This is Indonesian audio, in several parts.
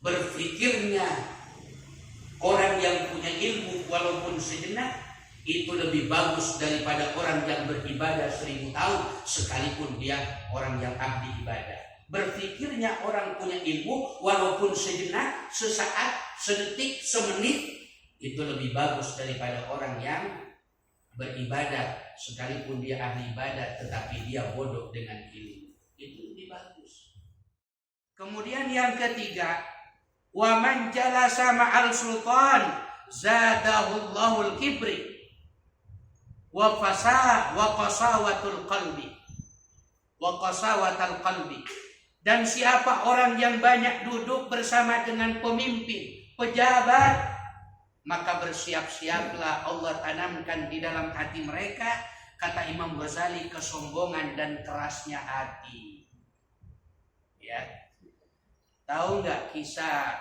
Berpikirnya orang yang punya ilmu walaupun sejenak itu lebih bagus daripada orang yang beribadah 1000 tahun sekalipun dia orang yang ahli ibadah. Berpikirnya orang punya ilmu walaupun sejenak, sesaat, sedetik, semenit itu lebih bagus daripada orang yang beribadah sekalipun dia ahli ibadah tetapi dia bodoh dengan ilmu. Itu lebih bagus. Kemudian yang ketiga, wa man jalasa ma'al sultan zadahullahu al-kibri wa fasah wa qasawatul qalbi wa qasawatul qalbi. Dan siapa orang yang banyak duduk bersama dengan pemimpin, pejabat, maka bersiap-siaplah Allah tanamkan di dalam hati mereka, kata Imam Ghazali, kesombongan dan kerasnya hati. Ya, tahu nggak kisah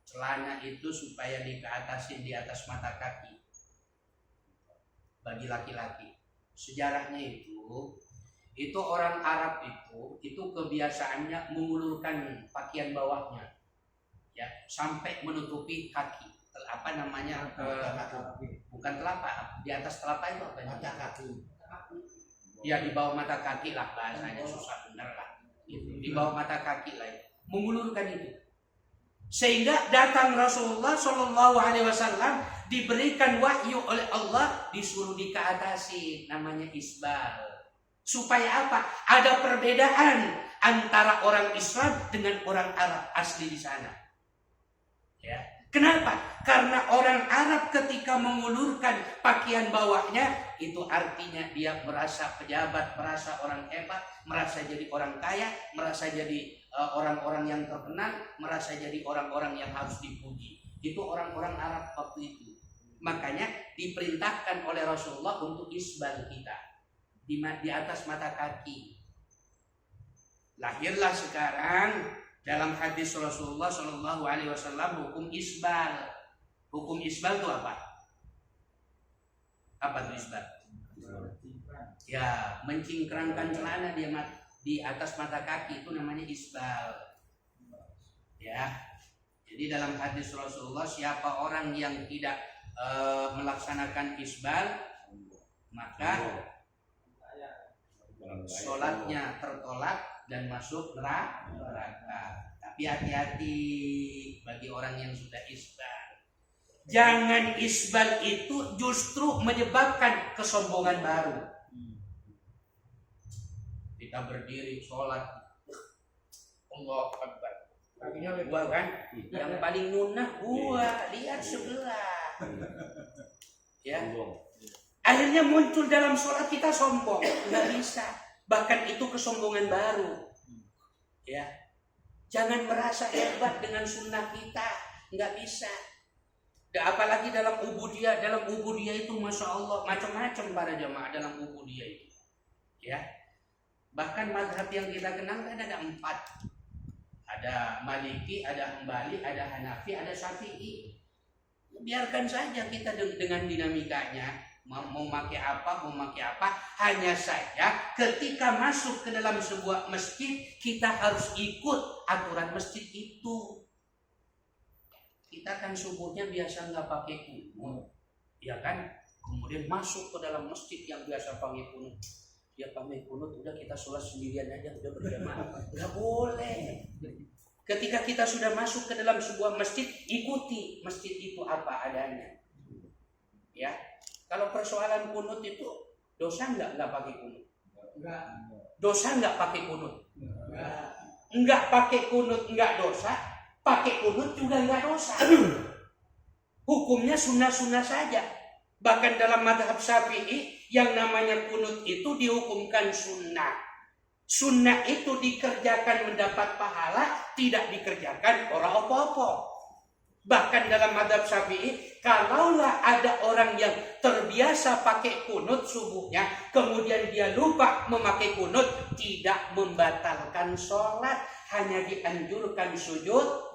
celana itu supaya dikeatasin di atas mata kaki bagi laki-laki. Sejarahnya itu orang Arab itu kebiasaannya mengulurkan pakaian bawahnya, ya, sampai menutupi kaki. Bukan telapak, di atas telapak itu apa? Mata kaki. Ya, di bawah mata kaki lah, bahasanya susah bener lah. Di bawah mata kaki lah, mengulurkan itu. Sehingga datang Rasulullah Shallallahu Alaihi Wasallam diberikan wahyu oleh Allah, disuruh dikeatasi, namanya isbal. Supaya apa? Ada perbedaan antara orang Islam dengan orang Arab asli di sana. Ya. Kenapa? Karena orang Arab ketika mengulurkan pakaian bawahnya, itu artinya dia merasa pejabat, merasa orang hebat, merasa jadi orang kaya, merasa jadi orang-orang yang terkenal, merasa jadi orang-orang yang harus dipuji. Itu orang-orang Arab waktu itu. Makanya diperintahkan oleh Rasulullah untuk isbal kita di atas mata kaki. Lahirlah sekarang dalam hadis Rasulullah Shallallahu Alaihi Wasallam hukum isbal. Hukum isbal itu apa? Apa itu isbal? Ya, mencingkrangkan celana di atas mata kaki itu namanya isbal. Ya, jadi dalam hadis Rasulullah, siapa orang yang tidak melaksanakan isbal, maka sholatnya tertolak dan masuk neraka. Tapi hati-hati bagi orang yang sudah isbal. Jangan isbal itu justru menyebabkan kesombongan baru. Kita berdiri sholat, Allahu Akbar. Gua kan yang paling nunah, gua lihat sebelah. Ya. Akhirnya muncul dalam sholat kita sombong, nggak bisa. Bahkan itu kesombongan baru. Ya, jangan merasa hebat dengan sunnah kita, nggak bisa. Apalagi dalam ubudiyah itu masya Allah macam-macam para jamaah dalam ubudiyah itu. Ya, bahkan mazhab yang kita kenal ada 4. Ada Maliki, ada Hambali, ada Hanafi, ada Syafi'i. Biarkan saja kita dengan dinamikanya. Mau pakai apa, hanya saja ketika masuk ke dalam sebuah masjid kita harus ikut aturan masjid itu. Kita kan subuhnya biasa nggak pakai kunut, ya kan? Kemudian masuk ke dalam masjid yang biasa pakai kunut, dia pakai kunut, udah kita sholat sendirian aja, udah berjamaah, nggak boleh. Ketika kita sudah masuk ke dalam sebuah masjid, ikuti masjid itu apa adanya, ya. Kalau persoalan kunut itu dosa nggak pakai kunut? Enggak. Dosa nggak pakai kunut? Enggak pakai kunut nggak dosa, pakai kunut juga nggak dosa. Hukumnya sunnah-sunnah saja. Bahkan dalam mazhab Syafi'i yang namanya kunut itu dihukumkan sunnah. Sunnah itu dikerjakan mendapat pahala, tidak dikerjakan orang apa-apa. Bahkan dalam mazhab Syafi'i, kalaulah ada orang yang terbiasa pakai kunut subuhnya, kemudian dia lupa memakai kunut, tidak membatalkan sholat, hanya dianjurkan sujud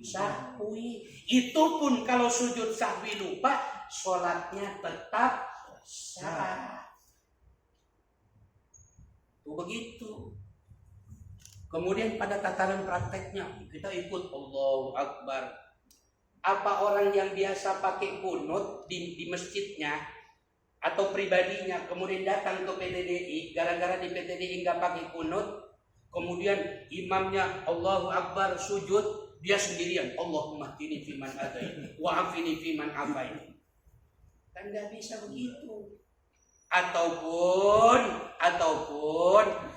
sahwi. Itu pun kalau sujud sahwi lupa, sholatnya tetap sah. Begitu. Kemudian pada tataran prakteknya kita ikut Allahu Akbar. Apa orang yang biasa pakai kunut di masjidnya atau pribadinya kemudian datang ke PTDI, gara-gara di PTDI nggak pakai kunut, kemudian imamnya Allahu Akbar sujud, dia sendirian Allahumma hdini fiman hadait wa afini fiman afait. Kan nggak bisa begitu. Ataupun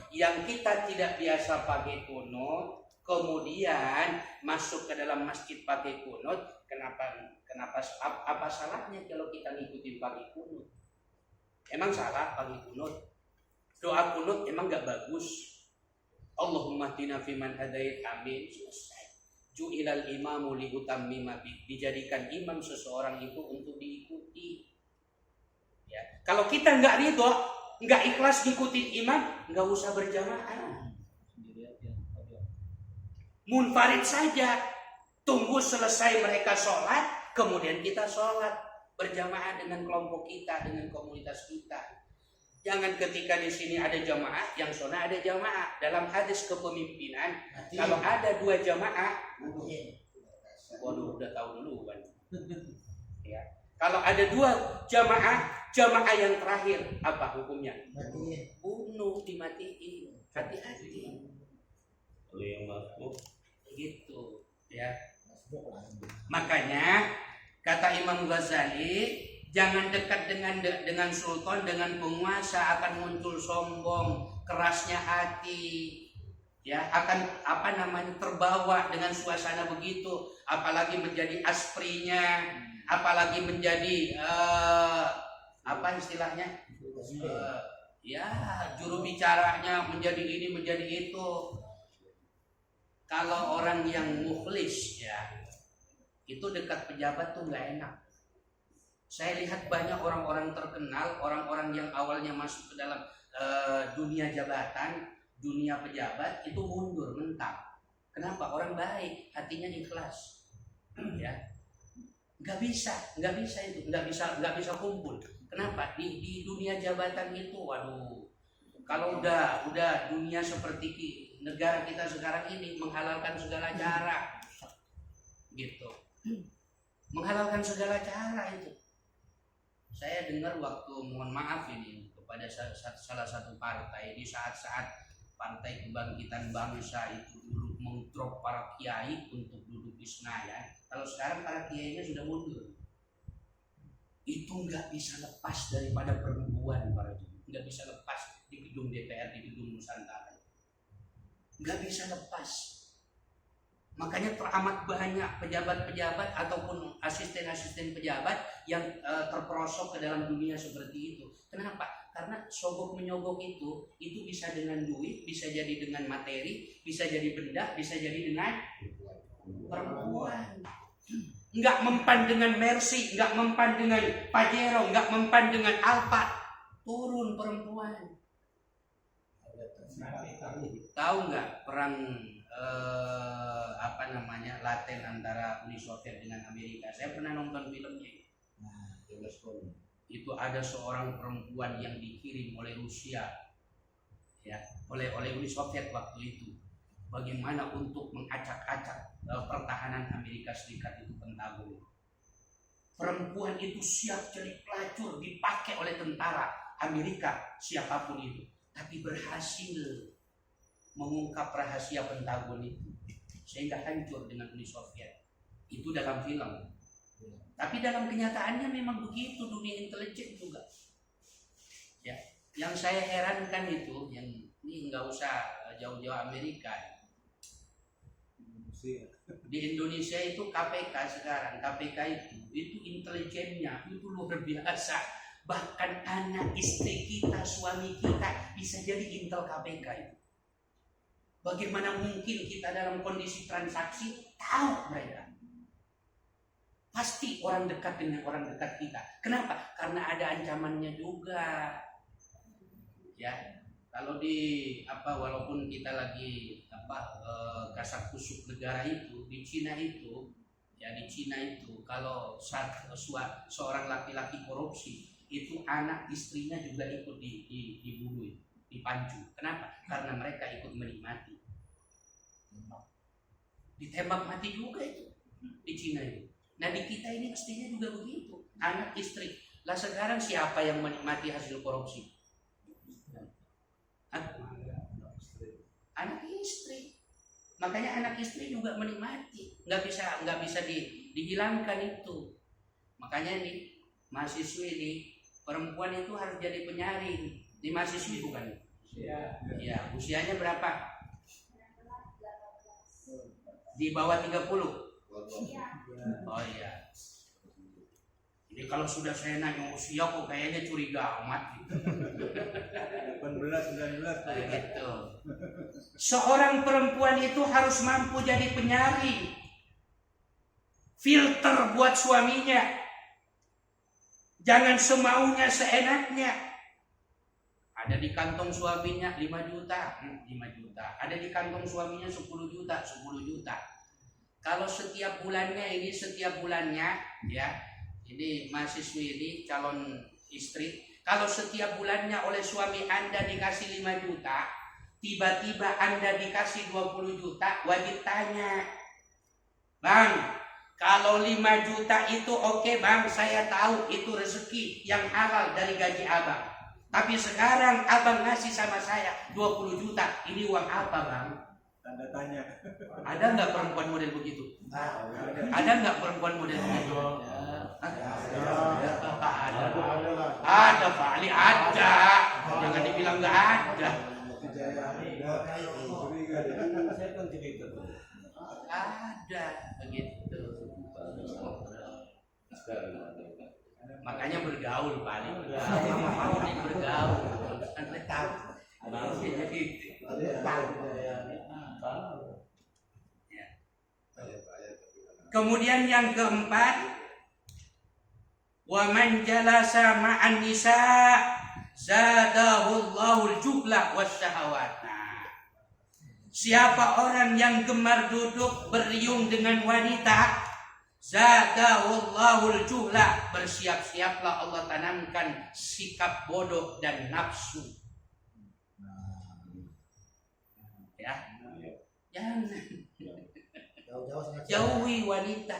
yang kita tidak biasa pakai kunut, kemudian masuk ke dalam masjid pakai kunut, apa salahnya kalau kita ngikutin pakai kunut? Emang salah pakai kunut? Doa kunut emang nggak bagus? Allahumma hdina fiman hadait, amin, selesai. Ju'ilal imamu liutammima bih, dijadikan imam seseorang itu untuk diikuti. Ya. Kalau kita nggak ridho, nggak ikhlas ngikutin imam, nggak usah berjamaah. Munfarid saja, tunggu selesai mereka sholat, kemudian kita sholat berjamaah dengan kelompok kita, dengan komunitas kita. Jangan ketika di sini ada jamaah, yang sana ada jamaah. Dalam hadis kepemimpinan, kalau ada 2 jamaah, waduh udah tahu dulu kan. Ya. Kalau ada 2 jamaah yang terakhir apa hukumnya? Bunuh, dimatiin. Hati-hati. Kalau yang masuk Gitu, ya. Makanya kata Imam Ghazali, jangan dekat dengan sultan, dengan penguasa, akan muncul sombong, kerasnya hati, ya, akan terbawa dengan suasana begitu, apalagi menjadi asprinya, apalagi menjadi apa istilahnya, ya, juru bicaranya menjadi ini menjadi itu. Kalau orang yang mukhlis, ya, itu dekat pejabat tuh nggak enak. Saya lihat banyak orang-orang terkenal, orang-orang yang awalnya masuk ke dalam dunia jabatan, dunia pejabat, itu mundur, mentak. Kenapa? Orang baik, hatinya ikhlas, ya. Nggak bisa itu, nggak bisa kumpul. Kenapa? Di dunia jabatan itu, waduh, kalau udah dunia seperti negara kita sekarang ini menghalalkan segala cara, gitu, menghalalkan segala cara itu. Saya dengar waktu, mohon maaf ini kepada salah satu partai, di saat-saat Partai Kebangkitan Bangsa itu dulu mengdrop para kiai untuk duduk di Senayan. Kalau sekarang para kiainya sudah mundur. Itu nggak bisa lepas daripada perempuan, para jemaah. Nggak bisa lepas di gedung DPR, di gedung Nusantara. Nggak bisa lepas. Makanya teramat banyak pejabat-pejabat ataupun asisten-asisten pejabat yang terperosok ke dalam dunia seperti itu. Kenapa? Karena sogok menyogok itu bisa dengan duit, bisa jadi dengan materi, bisa jadi benda, bisa jadi dengan perempuan. Nggak mempan dengan Mercy, nggak mempan dengan Pajero, nggak mempan dengan Alphard. Turun perempuan. Tahu nggak perang Laten antara Uni Soviet dengan Amerika? Saya pernah nonton filmnya. Itu ada seorang perempuan yang dikirim oleh Rusia, ya, oleh Uni Soviet waktu itu, bagaimana untuk mengacak-acak pertahanan Amerika Serikat itu, Pentagon. Perempuan itu siap jadi pelacur, dipakai oleh tentara Amerika siapapun itu, tapi berhasil mengungkap rahasia Pentagon itu sehingga hancur dengan Uni Soviet. Itu dalam film. Tapi dalam kenyataannya memang begitu dunia intelijen juga. Ya, yang saya herankan itu, yang ini nggak usah jauh-jauh Amerika. Di Indonesia itu KPK sekarang, KPK itu intelijennya itu luar biasa. Bahkan anak istri kita, suami kita bisa jadi intel KPK itu. Bagaimana mungkin kita dalam kondisi transaksi tahu mereka? Pasti orang dekat dengan orang dekat kita. Kenapa? Karena ada ancamannya juga. Ya, kalau walaupun kita lagi kasak kusuk negara itu, di Cina itu, kalau seorang laki-laki korupsi, itu anak istrinya juga ikut dibunuh, dipancu. Kenapa? Karena mereka ikut menikmati. ditembak mati juga itu di Cina itu. Nah di kita ini mestinya juga begitu, anak istri. Lah sekarang siapa yang menikmati hasil korupsi? Anak istri. Makanya anak istri juga menikmati, nggak bisa dihilangkan itu. Makanya nih mahasiswi nih, perempuan itu harus jadi penyaring. Di mahasiswi bukan? Iya. Usianya berapa? Di bawah 30. Oh iya. Jadi kalau sudah saya nanya usia kok kayaknya curiga amat gitu. 18, 19 gitu. Seorang perempuan itu harus mampu jadi penyaring, filter buat suaminya. Jangan semaunya, seenaknya. Ada di kantong suaminya 5 juta, 5 juta. Ada di kantong suaminya 10 juta, 10 juta. Kalau setiap bulannya ya, ini mahasiswi ini calon istri, kalau setiap bulannya oleh suami Anda dikasih 5 juta, tiba-tiba Anda dikasih 20 juta, wajib tanya, Bang, kalau 5 juta itu oke Bang, saya tahu itu rezeki yang halal dari gaji Abang. Tapi sekarang Abang ngasih sama saya 20 juta, ini uang apa Bang? Tanda tanya. Ada nggak perempuan model begitu? Ada nggak perempuan model begitu? Ada Pak Ali, ada. Jangan dibilang nggak ada. Ada begitu. Makanya bergaul Pak Ali. Bergaul. Anda tahu. Kemudian yang keempat, wa man jalasa ma'an nisa zadahullahu al-jubla wasyahawat. Siapa orang yang gemar duduk beriung dengan wanita, zadahullahu al-jubla, bersiap-siaplah Allah tanamkan sikap bodoh dan nafsu. Ya, jangan jauhi wanita.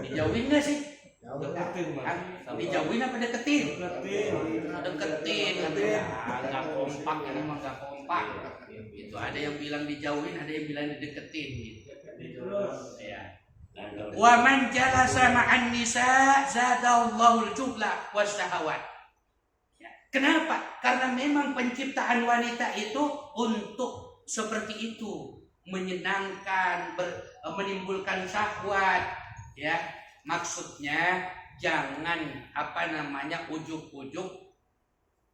Dijauhin nggak sih? Dijauhin apa deketin? Deketin. Nggak kompak, ini mah nggak kompak. Itu ada yang bilang dijauhin, ada yang bilang dideketin. Gitu. Ya. Wa man jalasa ma'an nisa zadallahu al-jubla wasyahawat. Kenapa? Karena memang penciptaan wanita itu untuk seperti itu, menyenangkan, menimbulkan syahwat, ya. Maksudnya jangan ujuk-ujuk,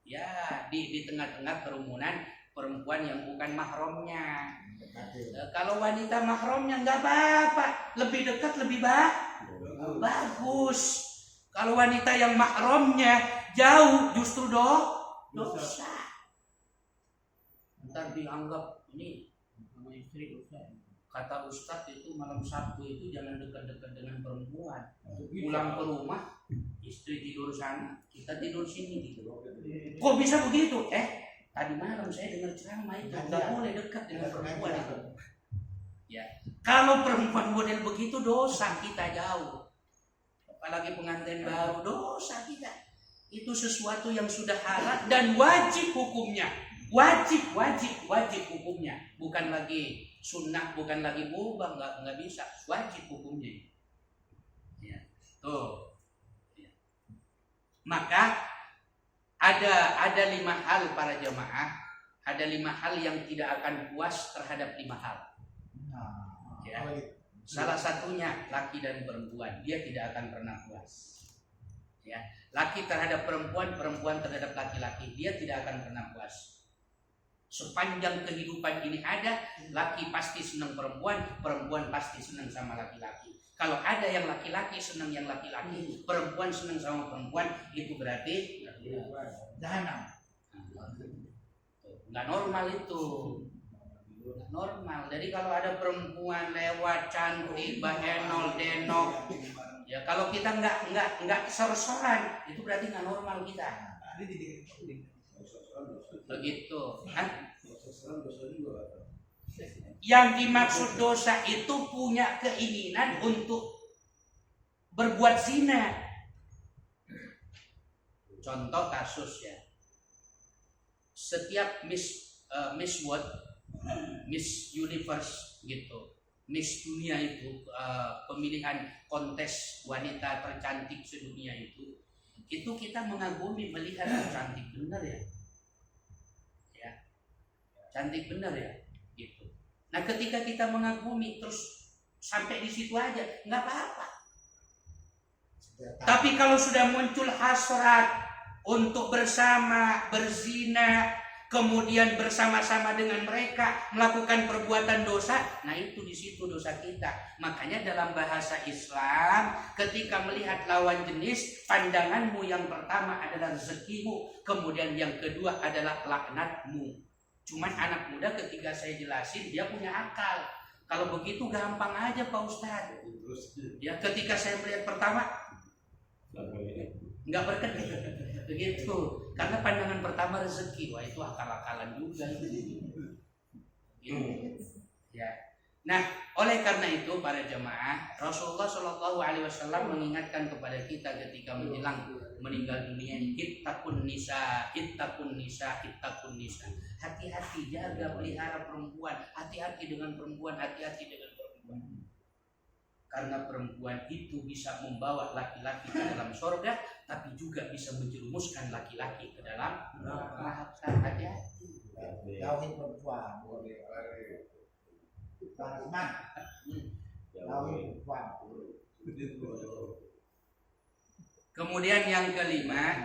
ya, di tengah-tengah kerumunan perempuan yang bukan mahramnya. Kalau wanita mahramnya nggak apa-apa, lebih dekat lebih bagus. Kalau wanita yang mahramnya jauh justru dosa. Ntar dianggap ini sama istri dosa. Kata Ustadz itu malam Sabtu itu jangan dekat-dekat dengan perempuan. Pulang ke rumah, istri tidur sana, kita tidur sini gitu. Kok bisa begitu? Tadi malam saya dengar ceramah itu nggak boleh dekat dengan perempuan itu. Ya, kalau perempuan model begitu dosa kita jauh. Apalagi pengantin baru, dosa kita. Itu sesuatu yang sudah halal dan wajib hukumnya. Wajib hukumnya. Bukan lagi sunnah, bukan lagi mubah, nggak bisa. Wajib hukumnya. Ya, tuh. Ya. Maka ada 5 hal para jemaah. Ada 5 hal yang tidak akan puas terhadap 5 hal. Ya. Salah satunya laki dan perempuan, dia tidak akan pernah puas. Ya, laki terhadap perempuan, perempuan terhadap laki-laki, dia tidak akan pernah puas. Sepanjang kehidupan ini ada, laki pasti senang perempuan, perempuan pasti senang sama laki-laki. Kalau ada yang laki-laki senang yang laki-laki, perempuan senang sama perempuan, itu berarti jahanam. Nggak normal itu. Normal. Jadi kalau ada perempuan lewat cantik, bahenol, denok, ya kalau kita nggak ser-seran, itu berarti nggak normal kita. Begitu. Yang dimaksud dosa itu punya keinginan untuk berbuat zina. Contoh kasus ya. Setiap Miss World, Miss Universe gitu, Miss Dunia itu pemilihan kontes wanita tercantik sedunia itu kita mengagumi melihat cantik benar ya, ya cantik benar ya, gitu. Nah ketika kita mengagumi terus sampai di situ aja nggak apa-apa. Tapi kalau sudah muncul hasrat untuk bersama berzina, kemudian bersama-sama dengan mereka melakukan perbuatan dosa, nah itu di situ dosa kita. Makanya dalam bahasa Islam, ketika melihat lawan jenis, pandanganmu yang pertama adalah rezekimu, kemudian yang kedua adalah laknatmu. Cuman anak muda ketika saya jelasin dia punya akal. Kalau begitu gampang aja Pak Ustadz. Ya ketika saya melihat pertama nggak berkedip begitu, karena pandangan pertama rezeki, wah itu akal-akalan juga gitu. Ya. Nah, oleh karena itu para jemaah, Rasulullah Shallallahu Alaihi Wasallam mengingatkan kepada kita ketika menjelang meninggal dunia, ittaqun nisa, ittaqun nisa, ittaqun nisa. Hati-hati, jaga pelihara perempuan, hati-hati dengan perempuan, hati-hati dengan perempuan. Karena perempuan itu bisa membawa laki-laki ke dalam surga, tapi juga bisa menjerumuskan laki-laki ke dalam neraka. Hati-hati. Jauhin perempuan. Teman-teman. Jauhin perempuan. Kemudian yang kelima,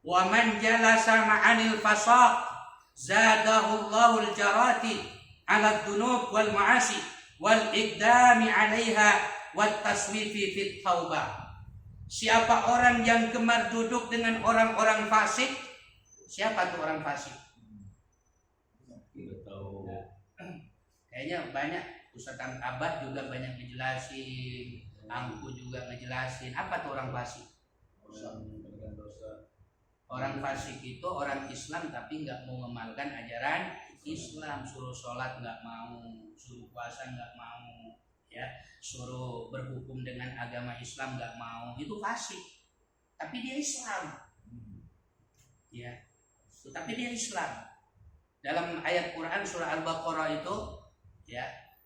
wa man jalasa ma'anil fasaq zadahu Allahul jarati 'ala dzunub wal ma'asi wal iqdami 'alaiha wat taswifi fit taubah. Siapa orang yang gemar duduk dengan orang-orang fasik? Siapa tuh orang fasik? Tidak tahu. Kayaknya banyak, Ustaz Abah juga banyak ngejelasin, Angku juga ngejelasin. Apa tuh orang fasik? Orang fasik itu orang Islam tapi nggak mau mengamalkan ajaran Islam. Suruh sholat nggak mau, suruh puasa nggak mau, ya, suruh berhukum dengan agama Islam nggak mau. Itu fasik. Tapi dia Islam, ya. Tapi dia Islam. Dalam ayat Quran surah Al-Baqarah itu, ya,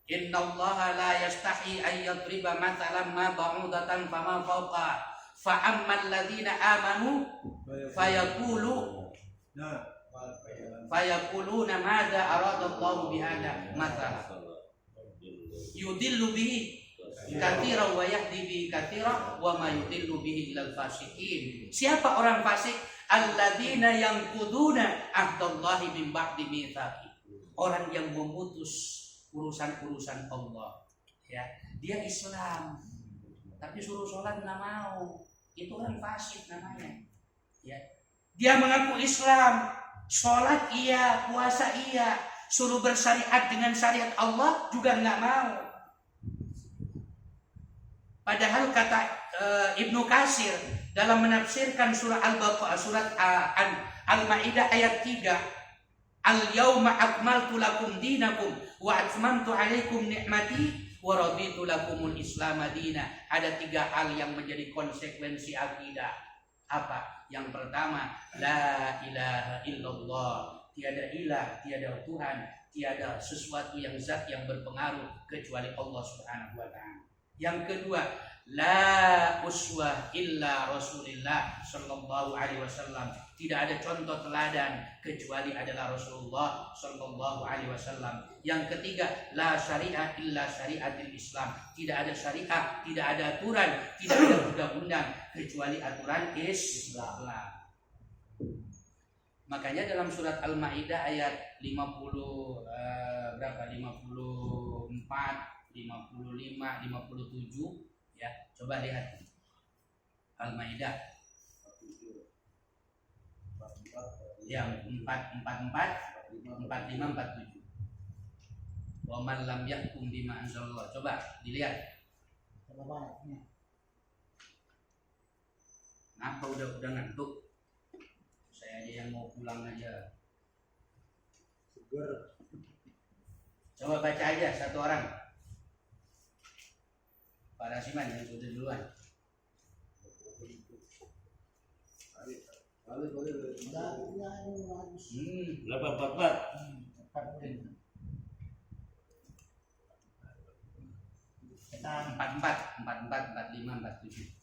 innallaha la yastahi ay yadriba mathalan ma ba'udatan fama fawqa fa ammal ladzina amanu fayaquluna madza aradallahu bihadza mathalan yudillu bihi katsiran wa yahdi bihi katsiran wa ma yudillu bihi illal fasiqin. Siapa orang fasik? Alladzina yanquduna ahdallahi min ba'di mitsaqi. Orang yang memutus urusan-urusan Allah, ya. Dia Islam tapi suruh sholat nggak mau. Itu orang fasik namanya, ya. Dia mengaku Islam, sholat iya, puasa iya, suruh bersyariat dengan syariat Allah juga nggak mau. Padahal kata Ibnu Katsir dalam menafsirkan surah Al-Baqarah, surat Al-Maidah ayat 3, al-yauma akmaltu lakum dinakum wa atmamtu alaikum ni'mati wa raditu lakumul islam madina. Ada 3 hal yang menjadi konsekuensi akidah. Apa? Yang pertama, la ilaha illallah, tiada ilah, tiada Tuhan, tiada sesuatu yang zat yang berpengaruh kecuali Allah Subhanahu wa taala. Yang kedua, la uswah illa Rasulillah sallallahu alaihi wasallam. Tidak ada contoh teladan kecuali adalah Rasulullah sallallahu alaihi wasallam. Yang ketiga, la syariah illa syariatil Islam. Tidak ada syariah, tidak ada aturan, tidak ada undang-undang kecuali aturan Islam. Makanya dalam surat Al-Maidah ayat 54, 55, 57, ya, coba lihat Al-Maidah yang 444, 45, 47. Wa man lam yahkum bima anzalallah. Coba dilihat. Kenapa udah ngantuk? Saya aja yang mau pulang aja. Coba baca aja satu orang. Pak Rasiman yang sudah duluan. Berapa 44? 44, 45, 47.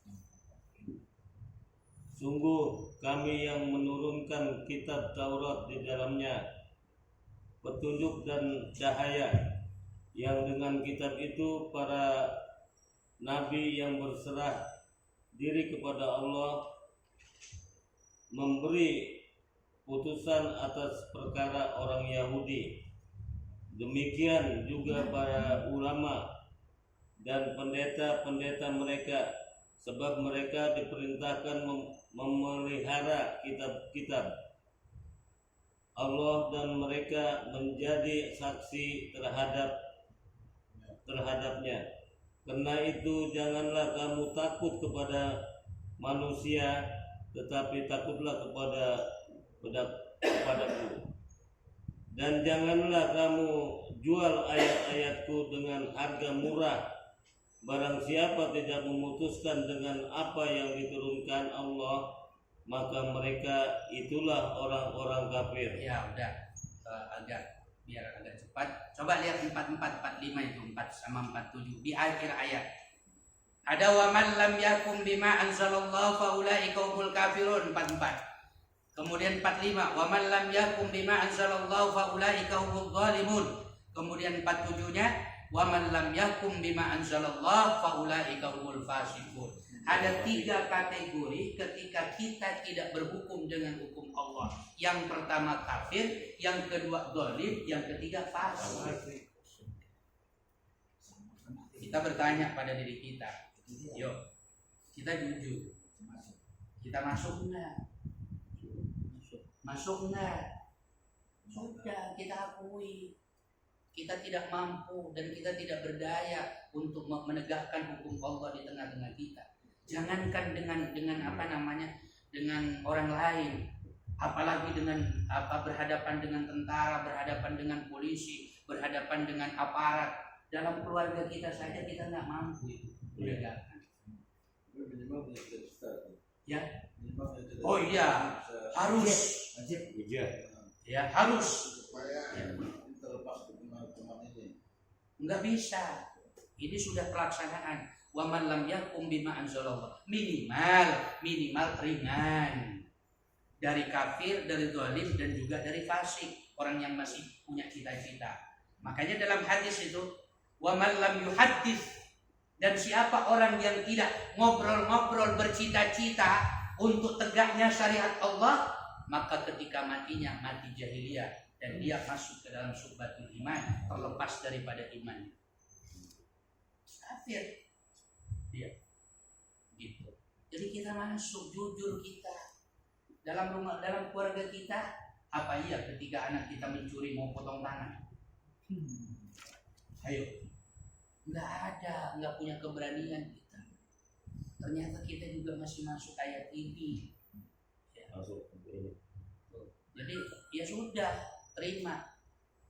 Sungguh kami yang menurunkan kitab Taurat di dalamnya petunjuk dan cahaya, yang dengan kitab itu para nabi yang berserah diri kepada Allah memberi putusan atas perkara orang Yahudi. Demikian juga para ulama dan pendeta-pendeta mereka, sebab mereka diperintahkan memelihara kitab-kitab Allah dan mereka menjadi saksi terhadapnya. Karena itu janganlah kamu takut kepada manusia, tetapi takutlah kepadaku. Dan janganlah kamu jual ayat-ayatku dengan harga murah. Barang siapa tidak memutuskan dengan apa yang diturunkan Allah, maka mereka itulah orang-orang kafir. Ya udah, biar agak cepat. Coba lihat 44, 45 itu 4 sama 47 di akhir ayat. Ada wa man lam yakum bima anzalallahu fa ulaika humul kafirun 44. Kemudian 45 wa man lam yakum bima anzalallahu fa ulaika humul zalimun. Kemudian 47-nya wa man lam yakum bima anzalallahu fa ulaika humul fasiqun. Ada 3 kategori ketika kita tidak berhukum dengan hukum Allah. Yang pertama kafir, yang kedua zalim, yang ketiga fasik. Kita bertanya pada diri kita, yuk kita jujur, kita masuk enggak? Masuk enggak? Sudah kita akui kita tidak mampu dan kita tidak berdaya untuk menegakkan hukum Allah di tengah-tengah kita. Jangankan dengan apa namanya, dengan orang lain, apalagi dengan berhadapan dengan tentara, berhadapan dengan polisi, berhadapan dengan aparat. Dalam keluarga kita saja kita nggak mampu menegakkan. Ya. Oh iya, harus. Ya harus. Nggak bisa. Ini sudah pelaksanaan. Wa man lam yakum bima anzalallah. Minimal ringan. Dari kafir, dari zalim dan juga dari fasik, orang yang masih punya cita-cita. Makanya dalam hadis itu wa man lam yuhaddits, dan siapa orang yang tidak ngobrol-ngobrol bercita-cita untuk tegaknya syariat Allah, maka ketika matinya mati jahiliyah dan dia masuk ke dalam syubhatul iman, terlepas daripada iman. Kafir dia. Gitu. Jadi kita masuk, jujur kita. Dalam keluarga kita, apa iya ketika anak kita mencuri mau potong tangan? Ayo. Nggak punya keberanian kita. Ternyata kita juga masih masuk ayat ini. Ya. Jadi ya sudah, terima.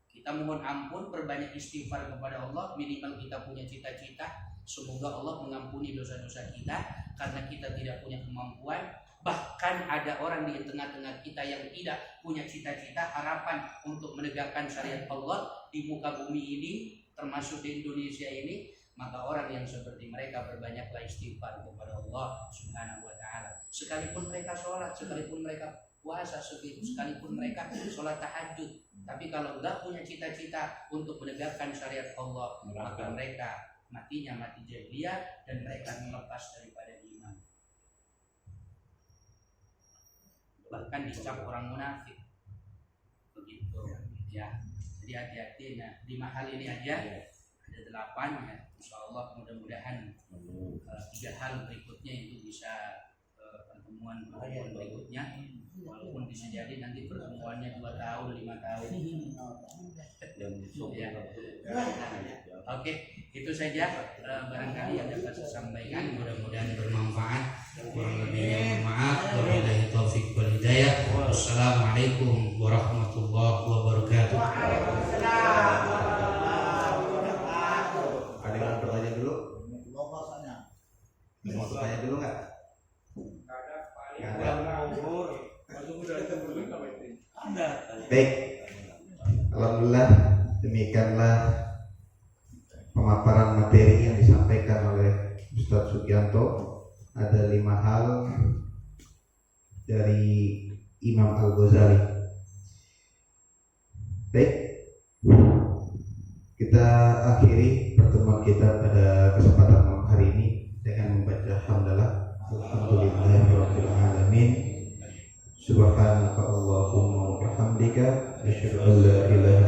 Kita mohon ampun, perbanyak istighfar kepada Allah, minimal kita punya cita-cita. Semoga Allah mengampuni dosa-dosa kita karena kita tidak punya kemampuan. Bahkan ada orang di tengah-tengah kita yang tidak punya cita-cita, harapan untuk menegakkan syariat Allah di muka bumi ini, termasuk di Indonesia ini. Maka orang yang seperti mereka berbanyaklah istighfar kepada Allah Subhanahu wa ta'ala. Sekalipun mereka sholat, sekalipun mereka puasa, sekalipun mereka sholat tahajud, tapi kalau nggak punya cita-cita untuk menegakkan syariat Allah, maka mereka matinya mati jahiliyah dan mereka melepas daripada iman. Bahkan dicap orang munafik. Begitu ya. Jadi hati-hati. Nah, 5 hal ini aja. Ada 8 ya. Insyaallah mudah-mudahan 3 hal berikutnya itu bisa pertemuan berikutnya. Walaupun bisa jadi nanti pertemuannya 2 tahun, 5 tahun. Ya. Oke, itu saja barangkali yang dapat saya sampaikan. Mudah-mudahan bermanfaat. Kurang lebihnya mohon maaf. Wabillahi taufiq wal hidayah. Wassalamualaikum warahmatullahi wabarakatuh. Baik, alhamdulillah demikianlah pemaparan materi yang disampaikan oleh Ustadz Sugianto. Ada 5 hal dari Imam Al-Ghazali. Baik, kita akhiri pertemuan kita pada kesempatan malam hari ini dengan membaca hamdalah. Alhamdulillahirabbil alamin. Subhanaka Allahumma wa bihamdika asyhadu an la ilaha